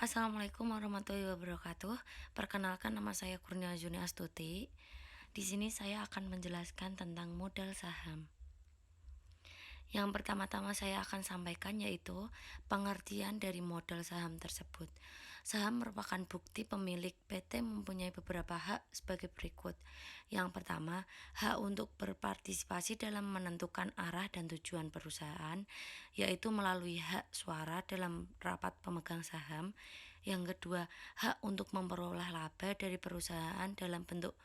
Assalamualaikum warahmatullahi wabarakatuh. Perkenalkan, nama saya Kurnia Juni Astuti. Di sini saya akan menjelaskan tentang modal saham. Yang pertama-tama saya akan sampaikan yaitu pengertian dari modal saham tersebut. Saham merupakan bukti pemilik PT mempunyai beberapa hak sebagai berikut. Yang pertama, hak untuk berpartisipasi dalam menentukan arah dan tujuan perusahaan, yaitu melalui hak suara dalam rapat pemegang saham. Yang kedua, hak untuk memperoleh laba dari perusahaan dalam bentuk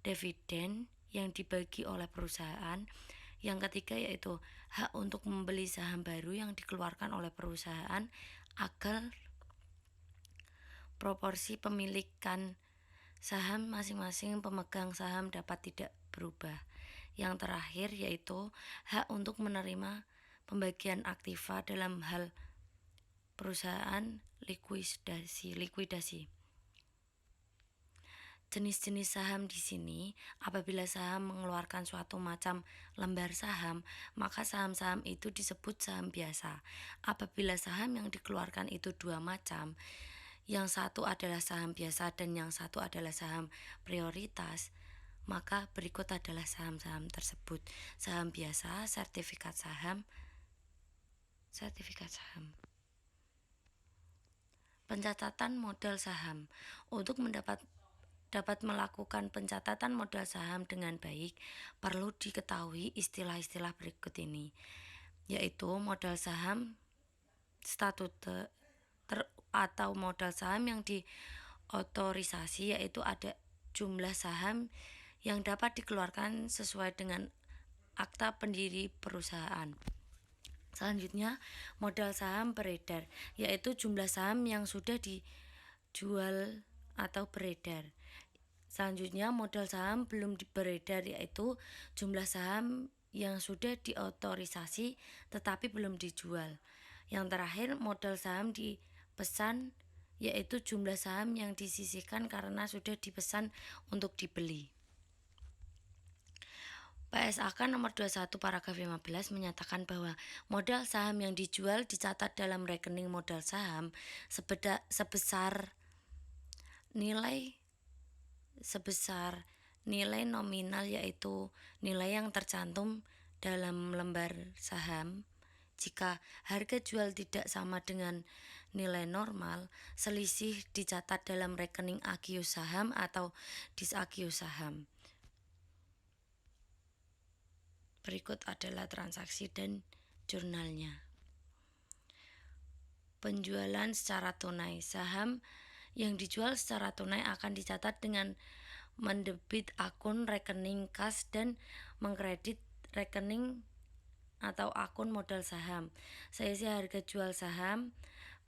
dividen yang dibagi oleh perusahaan. Yang ketiga yaitu hak untuk membeli saham baru yang dikeluarkan oleh perusahaan agar proporsi pemilikan saham masing-masing pemegang saham dapat tidak berubah. Yang terakhir yaitu hak untuk menerima pembagian aktiva dalam hal perusahaan likuidasi. Jenis-jenis saham di sini, apabila saham mengeluarkan suatu macam lembar saham, maka saham-saham itu disebut saham biasa. Apabila saham yang dikeluarkan itu dua macam, yang satu adalah saham biasa dan yang satu adalah saham prioritas, maka berikut adalah saham-saham tersebut. Saham biasa, sertifikat saham. Pencatatan modal saham. Untuk dapat melakukan pencatatan modal saham dengan baik, perlu diketahui istilah-istilah berikut ini, yaitu modal saham statute atau modal saham yang diotorisasi, yaitu ada jumlah saham yang dapat dikeluarkan sesuai dengan akta pendiri perusahaan. Selanjutnya, modal saham beredar, yaitu jumlah saham yang sudah dijual atau beredar. Selanjutnya, modal saham belum beredar, yaitu jumlah saham yang sudah diotorisasi tetapi belum dijual. Yang terakhir, modal saham dipesan, yaitu jumlah saham yang disisihkan karena sudah dipesan untuk dibeli. PSAK nomor 21 paragraf 15 menyatakan bahwa modal saham yang dijual dicatat dalam rekening modal saham sebesar nilai nominal, yaitu nilai yang tercantum dalam lembar saham. Jika harga jual tidak sama dengan nilai normal, selisih dicatat dalam rekening agios saham atau disagios saham. Berikut adalah transaksi dan jurnalnya. Penjualan secara tunai. Saham yang dijual secara tunai akan dicatat dengan mendebit akun rekening kas dan mengkredit rekening atau akun modal saham. Selisih harga jual saham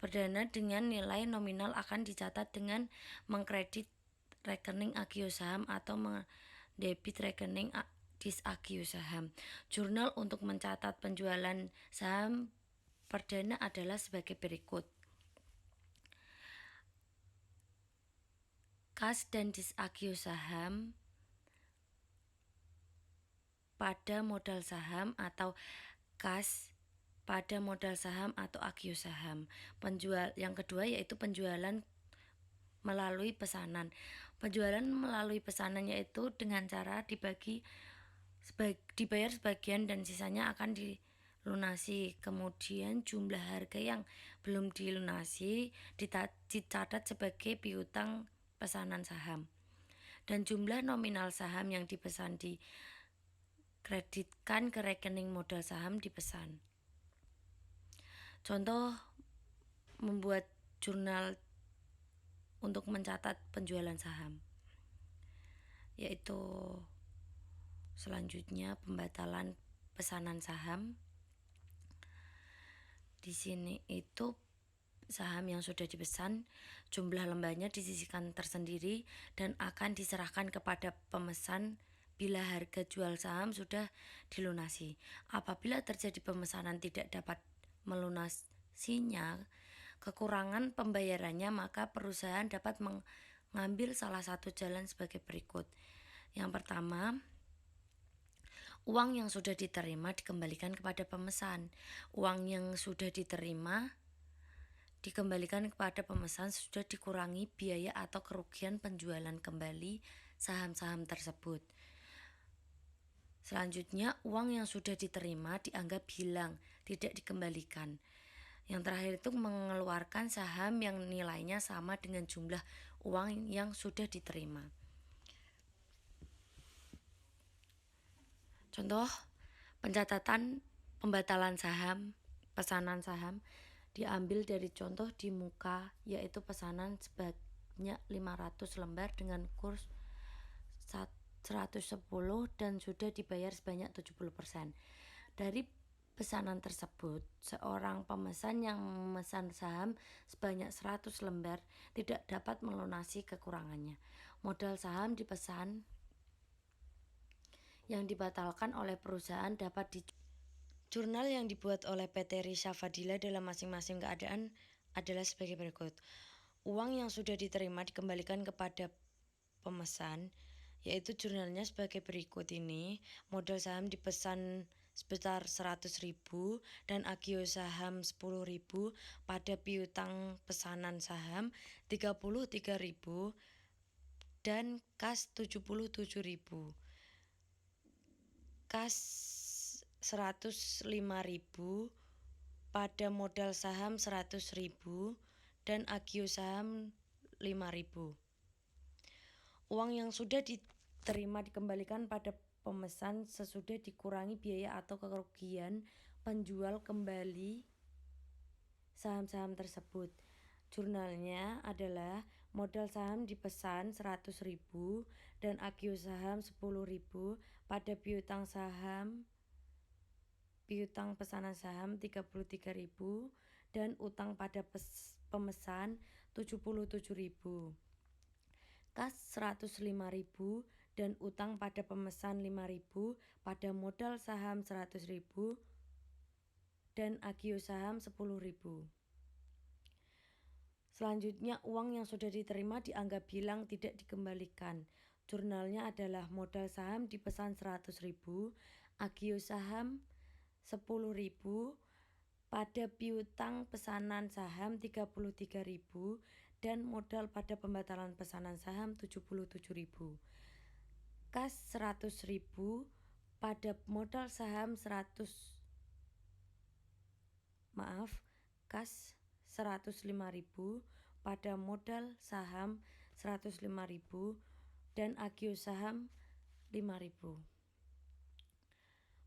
perdana dengan nilai nominal akan dicatat dengan mengkredit rekening agios saham atau mendebit rekening disagios saham. Jurnal untuk mencatat penjualan saham perdana adalah sebagai berikut. Kas dan disagios saham pada modal saham atau kas pada modal saham atau agios saham. Yang kedua yaitu penjualan melalui pesanan. Penjualan melalui pesanan yaitu dengan cara dibayar sebagian dan sisanya akan dilunasi. Kemudian jumlah harga yang belum dilunasi dicatat sebagai piutang pesanan saham. Dan jumlah nominal saham yang dipesan dikreditkan ke rekening modal saham dipesan. Contoh membuat jurnal untuk mencatat penjualan saham, yaitu selanjutnya pembatalan pesanan saham. Di sini itu saham yang sudah dipesan, jumlah lembarnya disisihkan tersendiri dan akan diserahkan kepada pemesan bila harga jual saham sudah dilunasi. Apabila terjadi pemesanan tidak dapat melunasinya, kekurangan pembayarannya, maka perusahaan dapat mengambil salah satu jalan sebagai berikut. Yang pertama, uang yang sudah diterima dikembalikan kepada pemesan. Uang yang sudah diterima dikembalikan kepada pemesan sudah dikurangi biaya atau kerugian penjualan kembali saham-saham tersebut. Selanjutnya, uang yang sudah diterima dianggap hilang, tidak dikembalikan. Yang terakhir itu mengeluarkan saham yang nilainya sama dengan jumlah uang yang sudah diterima. Contoh, pencatatan pembatalan saham, pesanan saham diambil dari contoh di muka, yaitu pesanan sebanyak 500 lembar dengan kurs 110 dan sudah dibayar sebanyak 70%. Dari pesanan tersebut, seorang pemesan yang memesan saham sebanyak 100 lembar tidak dapat melunasi kekurangannya. Modal saham dipesan yang dibatalkan oleh perusahaan dapat jurnal yang dibuat oleh PT Risha Fadila dalam masing-masing keadaan adalah sebagai berikut. Uang yang sudah diterima dikembalikan kepada pemesan, yaitu jurnalnya sebagai berikut ini. Modal saham dipesan sebesar 100.000 dan agio saham 10.000 pada piutang pesanan saham 33.000 dan kas 77.000. Kas 105.000 pada modal saham 100.000 dan agio saham 5.000. Uang yang sudah diterima dikembalikan pada pemesan sesudah dikurangi biaya atau kerugian penjual kembali saham-saham tersebut. Jurnalnya adalah modal saham dipesan 100.000 dan agio saham 10.000 pada piutang pesanan saham 33.000 dan utang pada pemesan 77.000. Kas 105.000 dan utang pada pemesan 5.000 pada modal saham 100.000 dan agio saham 10.000. Selanjutnya, uang yang sudah diterima dianggap hilang, tidak dikembalikan. Jurnalnya adalah modal saham dipesan 100.000, agio saham 10.000 pada piutang pesanan saham 33.000 dan modal pada pembatalan pesanan saham 77.000. Kas 100.000 pada modal saham kas 105.000 pada modal saham 105.000 dan agio saham 5.000.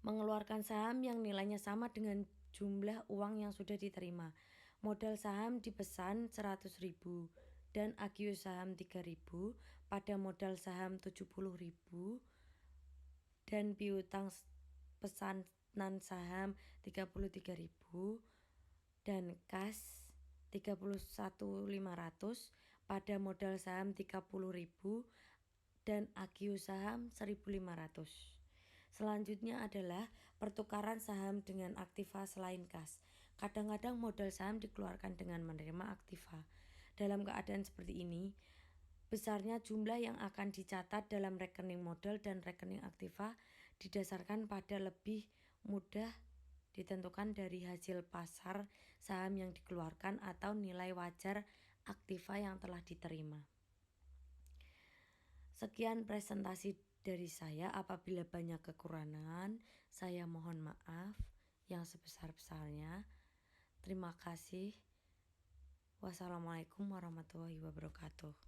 Mengeluarkan saham yang nilainya sama dengan jumlah uang yang sudah diterima. Modal saham dipesan 100.000 dan agio saham 3.000 pada modal saham 70.000 dan piutang pesanan saham 33.000 dan kas 31.500 pada modal saham 30.000 dan agio saham 1.500. Selanjutnya adalah pertukaran saham dengan aktiva selain kas. Kadang-kadang modal saham dikeluarkan dengan menerima aktiva. Dalam keadaan seperti ini, besarnya jumlah yang akan dicatat dalam rekening modal dan rekening aktiva didasarkan pada lebih mudah ditentukan dari hasil pasar saham yang dikeluarkan atau nilai wajar aktiva yang telah diterima. Sekian presentasi dari saya. Apabila banyak kekurangan, saya mohon maaf yang sebesar-besarnya. Terima kasih. Wassalamualaikum warahmatullahi wabarakatuh.